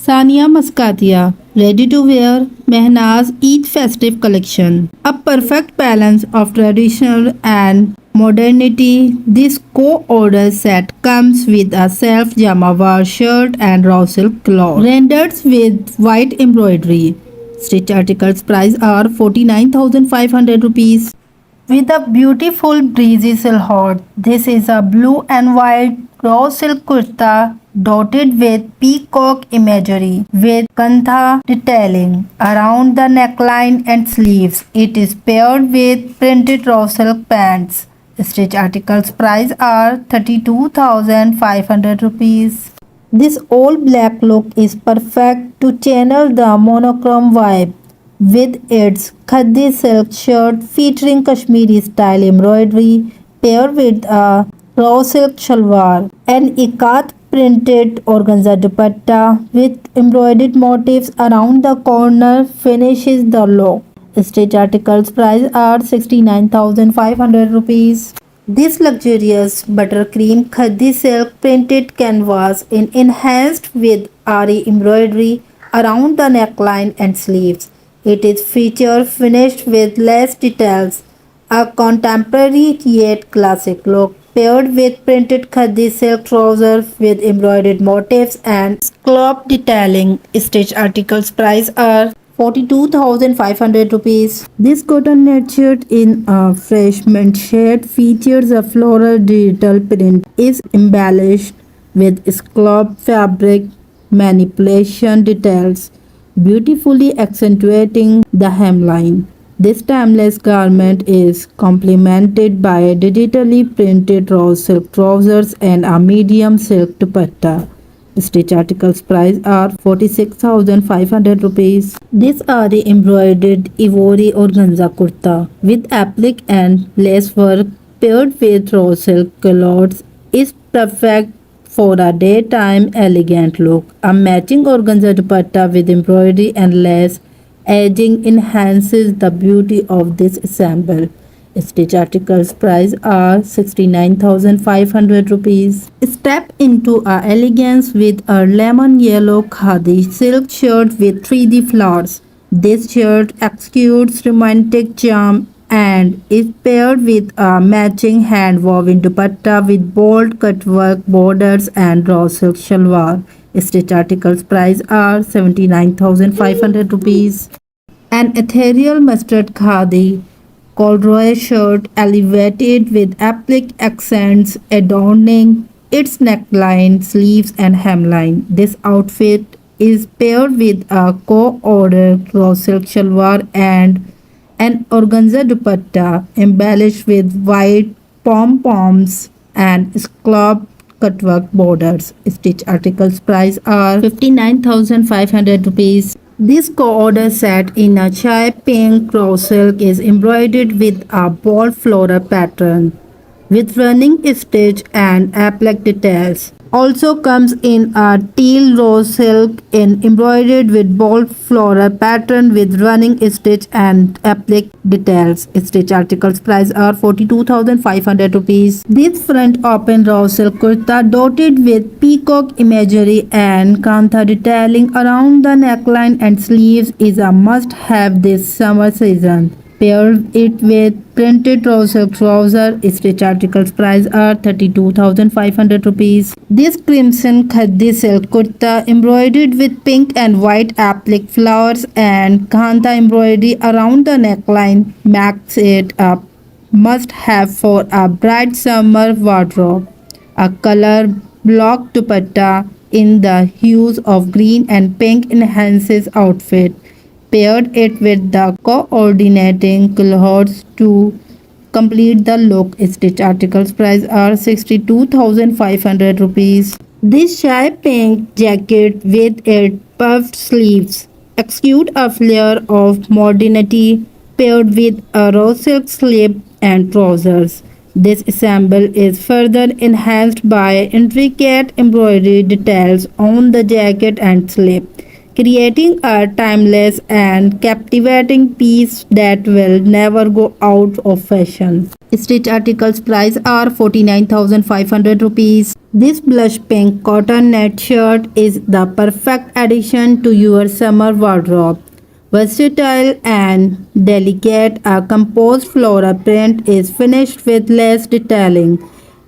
Sania Muscatia, ready to wear Mehnaz Eid festive collection. A perfect balance of traditional and modernity. This co-order set comes with a self jamawar shirt and raw silk cloth, rendered with white embroidery. Stitch articles price are 49,500 rupees. With a beautiful breezy silhouette, this is a blue and white raw silk kurta dotted with peacock imagery with kantha detailing around the neckline and sleeves. It is paired with printed raw silk pants. Stitch articles price are 32,500 rupees. This all black look is perfect to channel the monochrome vibe with its khadi silk shirt featuring Kashmiri style embroidery paired with a raw silk shalwar and ikat printed organza dupatta with embroidered motifs around the corner finishes the look. Stitch articles price are 69,500 rupees. This luxurious buttercream khadi silk printed canvas is enhanced with ari embroidery around the neckline and sleeves. It is feature finished with lace details, a contemporary yet classic look paired with printed khadi silk trousers with embroidered motifs and scallop detailing. Stitch articles price are 42,500 rupees. This cotton net shirt in a fresh mint shade features a floral digital print. Is embellished with scallop fabric manipulation details, beautifully accentuating the hemline. This timeless garment is complemented by digitally printed raw silk trousers and a medium silk dupatta. Stitch articles price are 46,500 rupees. These are the embroidered ivory organza kurta with applique and lace work paired with raw silk culottes is perfect for a daytime elegant look. A matching organza dupatta with embroidery and lace edging enhances the beauty of this ensemble. Stitch articles price are 69,500 rupees. Step into a elegance with a lemon yellow khadi silk shirt with 3D flowers. This shirt executes romantic charm and is paired with a matching hand woven dupatta with bold cutwork borders and raw silk shalwar. Stitch articles price are 79,500 rupees. An ethereal mustard khadi corduroy shirt elevated with applique accents adorning its neckline, sleeves, and hemline. This outfit is paired with a co-ordered raw silk shalwar and an organza dupatta embellished with white pom-poms and scallop cutwork borders. Stitch articles price are 59,500 rupees. This co-order set in a chai pink raw silk is embroidered with a bold floral pattern with running stitch and applique details. Also comes in a teal rose silk in embroidered with bold floral pattern with running stitch and applique details. Stitch articles price are 42,500 rupees. This front open raw silk kurta dotted with peacock imagery and kantha detailing around the neckline and sleeves is a must have this summer season. Pair it with printed raw silk trouser. Stitch articles price are 32,500 rupees. This crimson khadi silk kurta embroidered with pink and white applique flowers and kanta embroidery around the neckline makes it a must have for a bright summer wardrobe. A color block dupatta in the hues of green and pink enhances outfit. Paired it with the coordinating clothes to complete the look. Stitch articles price are 62,500 rupees. This shy pink jacket with its puffed sleeves exude a flair of modernity paired with a raw silk slip and trousers. This ensemble is further enhanced by intricate embroidery details on the jacket and slip, creating a timeless and captivating piece that will never go out of fashion. Stitch articles price are 49,500 rupees. This blush pink cotton net shirt is the perfect addition to your summer wardrobe. Versatile and delicate, a composed floral print is finished with lace detailing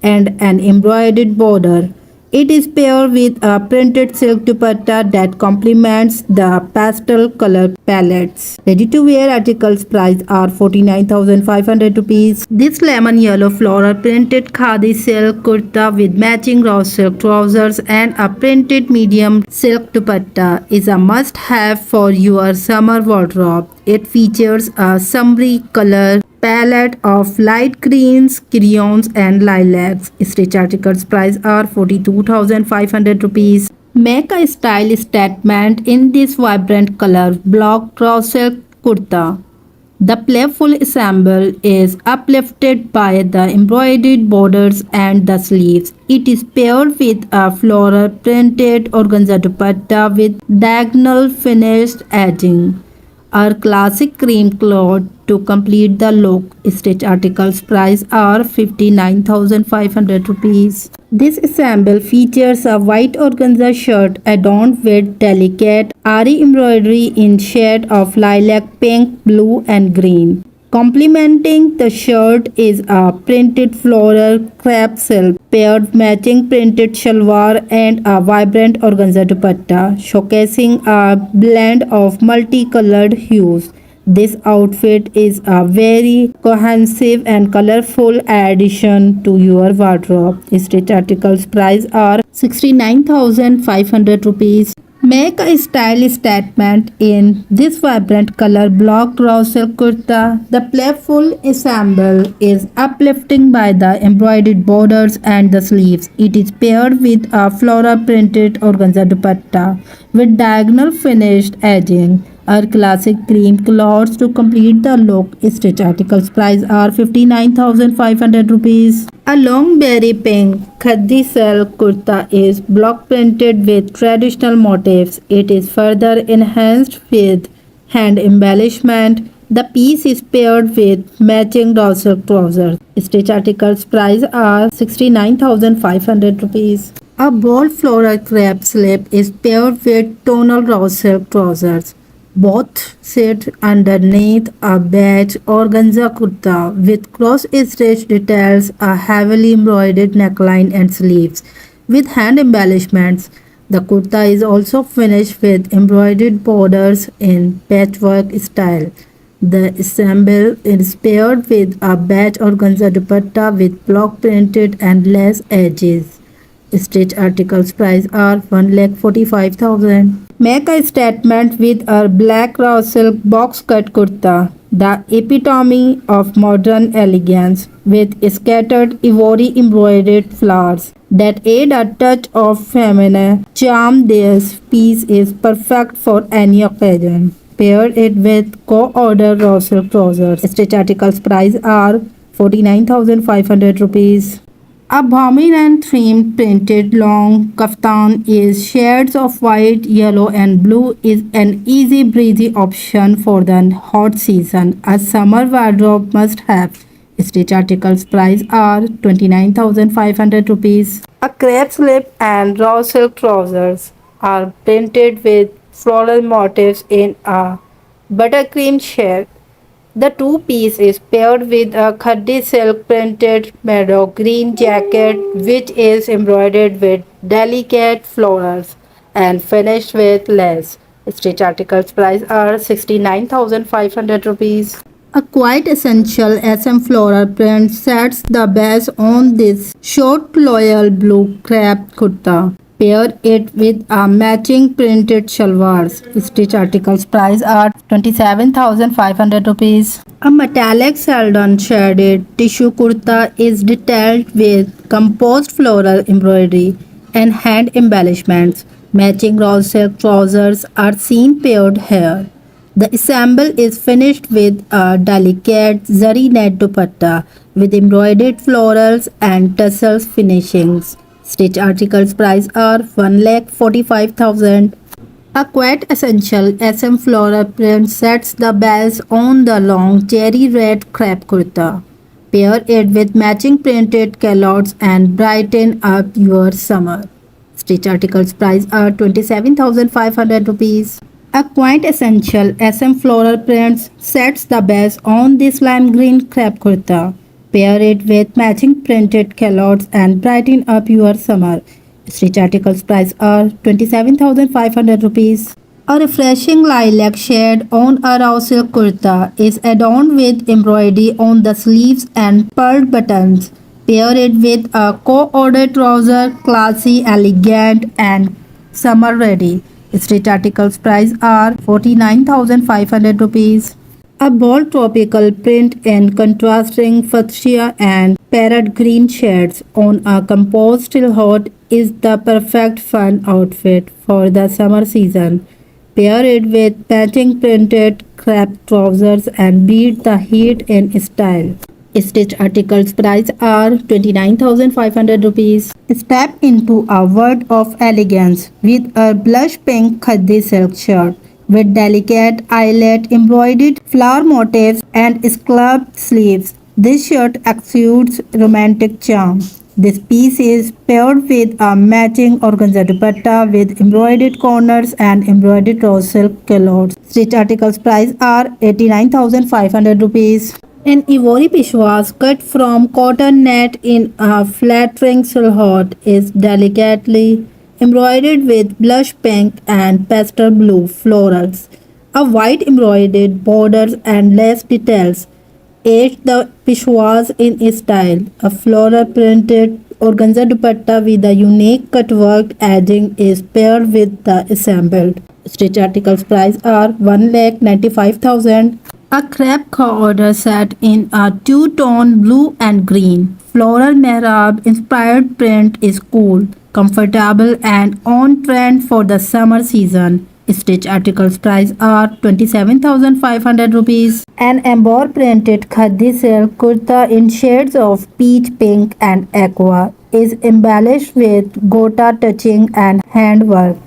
and an embroidered border. It is paired with a printed silk dupatta that complements the pastel color palettes. Ready to wear articles price are 49,500 rupees. This lemon yellow floral printed khadi silk kurta with matching raw silk trousers and a printed medium silk dupatta is a must have for your summer wardrobe. It features a summery color palette of light greens, crayons and lilacs. Stitch articles price are 42,500 rupees. Make a style statement in this vibrant color block raw silk kurta. The playful ensemble is uplifted by the embroidered borders and the sleeves. It is paired with a floral printed organza dupatta with diagonal finished edging. Our classic cream cloth to complete the look. Stitch articles price are 59,500 rupees. This ensemble features a white organza shirt adorned with delicate ari embroidery in shade of lilac, pink, blue and green. Complementing the shirt is a printed floral crepe silk paired matching printed shalwar and a vibrant organza dupatta, showcasing a blend of multicolored hues. This outfit is a very cohesive and colorful addition to your wardrobe. Stitch articles price are 69,500 rupees. Make a style statement in this vibrant color block raw silk kurta. The playful ensemble is uplifting by the embroidered borders and the sleeves. It is paired with a floral printed organza dupatta with diagonal finished edging. Our classic cream cloths to complete the look. Stitch articles price are 59,500 rupees. A long berry pink khadi silk kurta is block printed with traditional motifs. It is further enhanced with hand embellishment. The piece is paired with matching raw silk trousers. Stitch articles price are 69,500 rupees. A bold floral crepe slip is paired with tonal raw silk trousers. Both sit underneath a beige organza kurta with cross-stitch details, a heavily embroidered neckline and sleeves with hand embellishments. The kurta is also finished with embroidered borders in patchwork style. The ensemble is paired with a beige organza dupatta with block printed and lace edges. Stitch articles price are 1,45,000. Make a statement with a black raw silk box cut kurta, the epitome of modern elegance, with scattered ivory embroidered flowers that add a touch of feminine charm. This piece is perfect for any occasion. Pair it with co-order raw silk trousers. Stitch articles price are 49,500 rupees. A bombing and themed printed long kaftan is shades of white, yellow and blue is an easy breezy option for the hot season. A summer wardrobe must have. Stitch articles price are 29,500 rupees. A crepe slip and raw silk trousers are printed with floral motifs in a buttercream shade. The two-piece is paired with a khadi silk printed meadow green jacket which is embroidered with delicate florals and finished with lace. Stitch articles price are 69,500 rupees. A quite essential SM floral print sets the base on this short loyal blue crepe kurta. Pair it with a matching printed shalwars. Stitch articles price are 27,500 rupees. A metallic Celadon shaded tissue kurta is detailed with composed floral embroidery and hand embellishments. Matching raw silk trousers are seen paired here. The ensemble is finished with a delicate zari net dupatta with embroidered florals and tassels finishings. Stitch articles price are 1,45,000. A quite essential SM floral print sets the bells on the long cherry red crepe kurta. Pair it with matching printed calottes and brighten up your summer. Stitch articles price are 27,500 rupees. A quite essential SM floral prints sets the best on this lime green crepe kurta. Pair it with matching printed calottes and brighten up your summer. Stitch articles price are 27,500 rupees. A refreshing lilac shade on a raw silk kurta is adorned with embroidery on the sleeves and pearl buttons. Pair it with a co-ordered trouser, classy, elegant, and summer ready. Stitch articles price are 49,500 rupees. A bold tropical print in contrasting fuchsia and parrot green shades on a composed silhouette is the perfect fun outfit for the summer season. Pair it with matching printed crepe trousers and beat the heat in style. Stitch articles price are 29,500 rupees. Step into a world of elegance with a blush pink khadi silk shirt with delicate eyelet embroidered flower motifs and scalloped sleeves. This shirt exudes romantic charm. This piece is paired with a matching organza dupatta with embroidered corners and embroidered rose silk culottes. Stitch articles price are 89,500 rupees. An ivory peshwas cut from cotton net in a flattering silhouette is delicately embroidered with blush pink and pastel blue florals. A white embroidered borders and lace details aid the peshwas in style. A floral printed organza dupatta with a unique cutwork edging is paired with the assembled. Stitch articles price are 1,95,000. A crepe order set in a two-tone blue and green. Floral mehrab inspired print is cool, comfortable and on trend for the summer season. Stitch articles price are 27,500 rupees. An embroidered printed khadi silk kurta in shades of peach pink and aqua is embellished with gota touching and handwork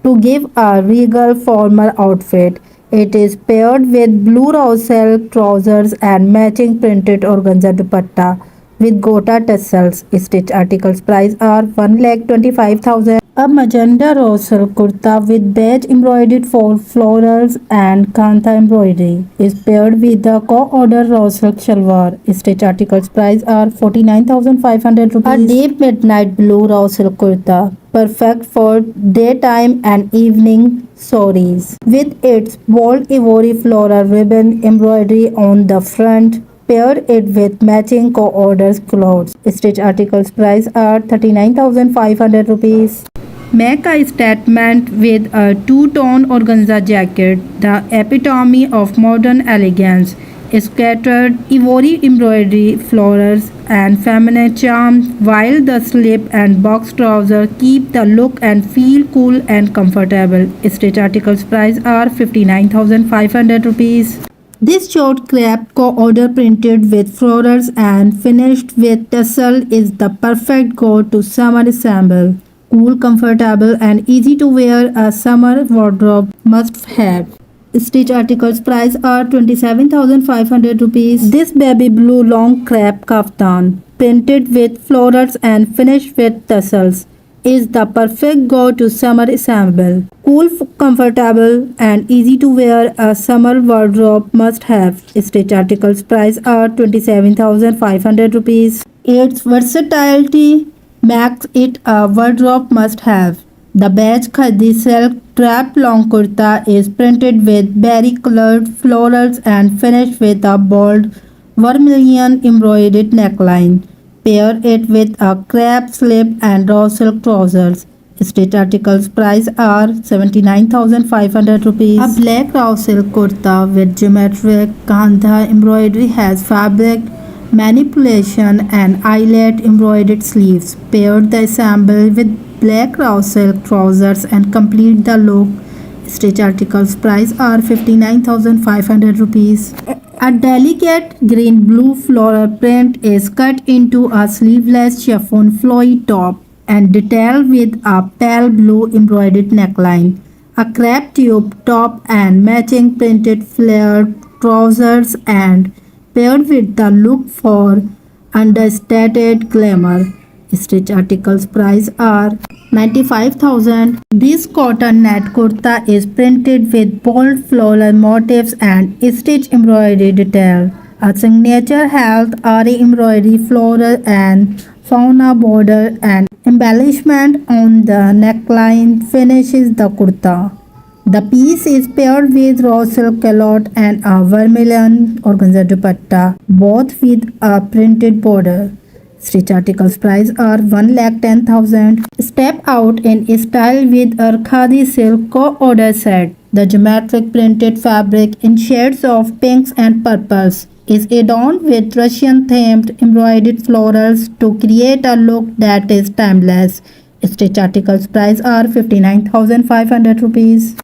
to give a regal formal outfit. It is paired with blue raw silk trousers and matching printed organza dupatta with gota tassels. Stitch articles price are 1,25,000. A magenta raw silk kurta with beige embroidered for florals and kantha embroidery is paired with the co-order raw silk shalwar. Stitch articles price are 49,500 rupees. A deep midnight blue raw silk kurta perfect for daytime and evening sarees with its bold ivory floral ribbon embroidery on the front. Pair it with matching co-orders clothes. Stitch articles price are 39,500 rupees. Make a statement with a two-tone organza jacket, the epitome of modern elegance. Scattered ivory embroidery, flowers, and feminine charm, while the slip and box trouser keep the look and feel cool and comfortable. Stitch articles price are 59,500 rupees. This short crepe co-order printed with florals and finished with tassel is the perfect go-to summer ensemble. Cool, comfortable and easy to wear, a summer wardrobe must have. Stitch articles price are 27,500 rupees. This baby blue long crepe kaftan printed with florals and finished with tassels is the perfect go-to summer ensemble. Cool, comfortable and easy to wear, a summer wardrobe must have. Stitch articles price are 27,500 rupees. Its versatility makes it a wardrobe must have. The beige khadi silk drap long kurta is printed with berry colored florals and finished with a bold vermilion embroidered neckline. Pair it with a crepe slip and raw silk trousers. Stitch articles price are 79,500 rupees. A black raw silk kurta with geometric kantha embroidery has fabric manipulation and eyelet embroidered sleeves. Pair the ensemble with black raw silk trousers and complete the look. Stitch articles price are 59,500 rupees. A delicate green blue floral print is cut into a sleeveless chiffon flowy top and detailed with a pale blue embroidered neckline. a crepe tube top and matching printed flared trousers and paired with the look for understated glamour. Stitch articles price are 95,000. This cotton net kurta is printed with bold floral motifs and stitch embroidery detail. A signature health RE embroidery floral and fauna border and embellishment on the neckline finishes the kurta. The piece is paired with raw silk calotte and a vermilion organza dupatta, both with a printed border. Stitch articles price are 1,10,000. Step out in style with a khadi silk co-order set. The geometric printed fabric in shades of pinks and purples is adorned with Russian themed embroidered florals to create a look that is timeless. Stitch articles price are 59,500 rupees.